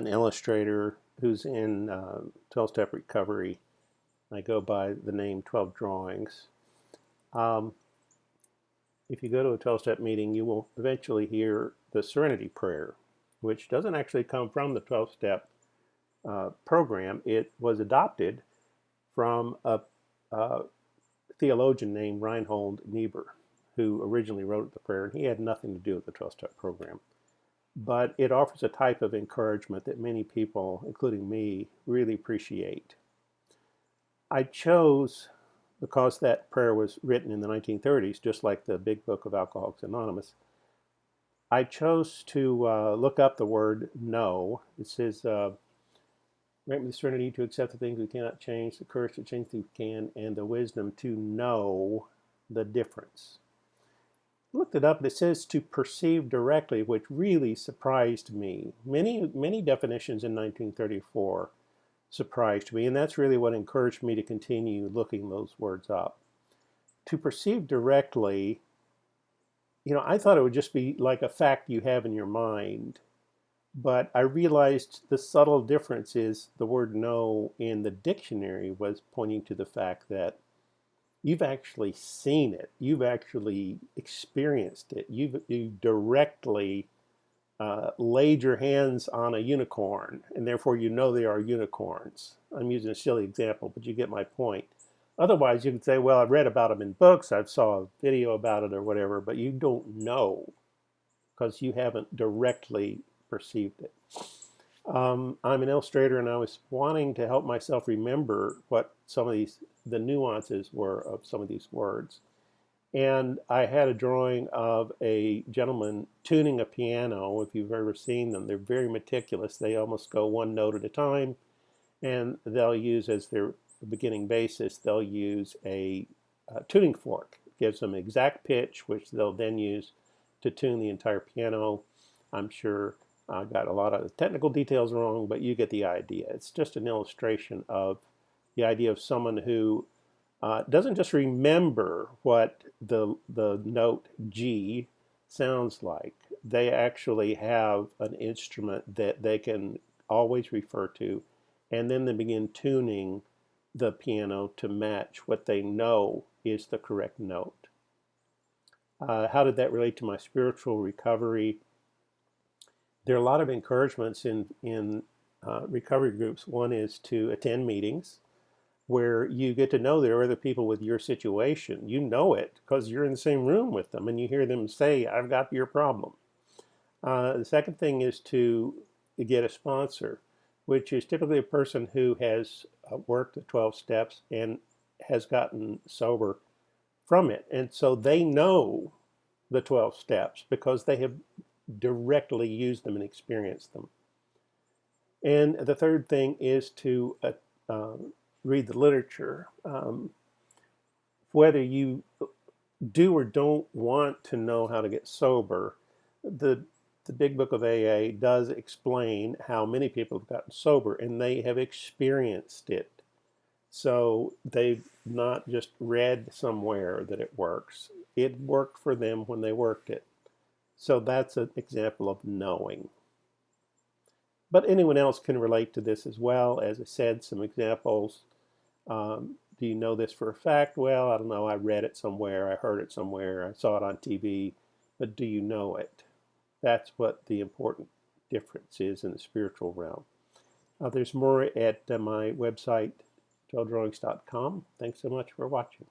an illustrator who's in 12-step recovery. I go by the name 12 Drawings. If you go to a 12-step meeting, you will eventually hear the Serenity Prayer, which doesn't actually come from the 12-step program. It was adopted from a theologian named Reinhold Niebuhr, who originally wrote the prayer, and he had nothing to do with the 12-step program. But it offers a type of encouragement that many people, including me, really appreciate. I chose, because that prayer was written in the 1930s, just like the Big Book of Alcoholics Anonymous, I chose to look up the word know. It says, grant me the serenity to accept the things we cannot change, the courage to change things we can, and the wisdom to know the difference. I looked it up, and it says to perceive directly, which really surprised me. Many definitions in 1934 surprised me, and that's really what encouraged me to continue looking those words up. To perceive directly, I thought it would just be like a fact you have in your mind, but I realized the subtle difference is the word know in the dictionary was pointing to the fact that you've actually seen it, you've actually experienced it, you've directly laid your hands on a unicorn, and therefore you know they are unicorns. I'm using a silly example, but you get my point. Otherwise, you could say, well, I've read about them in books, I saw a video about it or whatever, but you don't know because you haven't directly perceived it. I'm an illustrator, and I was wanting to help myself remember what some of the nuances were of some of these words. And I had a drawing of a gentleman tuning a piano. If you've ever seen them, they're very meticulous. They almost go one note at a time, and they'll use as their beginning basis, they'll use a tuning fork. It gives them exact pitch, which they'll then use to tune the entire piano. I'm sure I got a lot of the technical details wrong, but you get the idea. It's just an illustration of the idea of someone who doesn't just remember what the note G sounds like. They actually have an instrument that they can always refer to, and then they begin tuning the piano to match what they know is the correct note. How did that relate to my spiritual recovery? There are a lot of encouragements in recovery groups. One is to attend meetings where you get to know there are other people with your situation. You know it because you're in the same room with them and you hear them say, I've got your problem. The second thing is to get a sponsor, which is typically a person who has worked the 12 steps and has gotten sober from it. And so they know the 12 steps because they have directly used them and experienced them. And the third thing is to read the literature. Whether you do or don't want to know how to get sober, the Big Book of AA does explain how many people have gotten sober, and they have experienced it. So they've not just read somewhere that it works. It worked for them when they worked it. So that's an example of knowing. But anyone else can relate to this as well. As I said, some examples. Do you know this for a fact? Well, I don't know. I read it somewhere. I heard it somewhere. I saw it on TV. But do you know it? That's what the important difference is in the spiritual realm. There's more at my website, TwelveDrawings.com. Thanks so much for watching.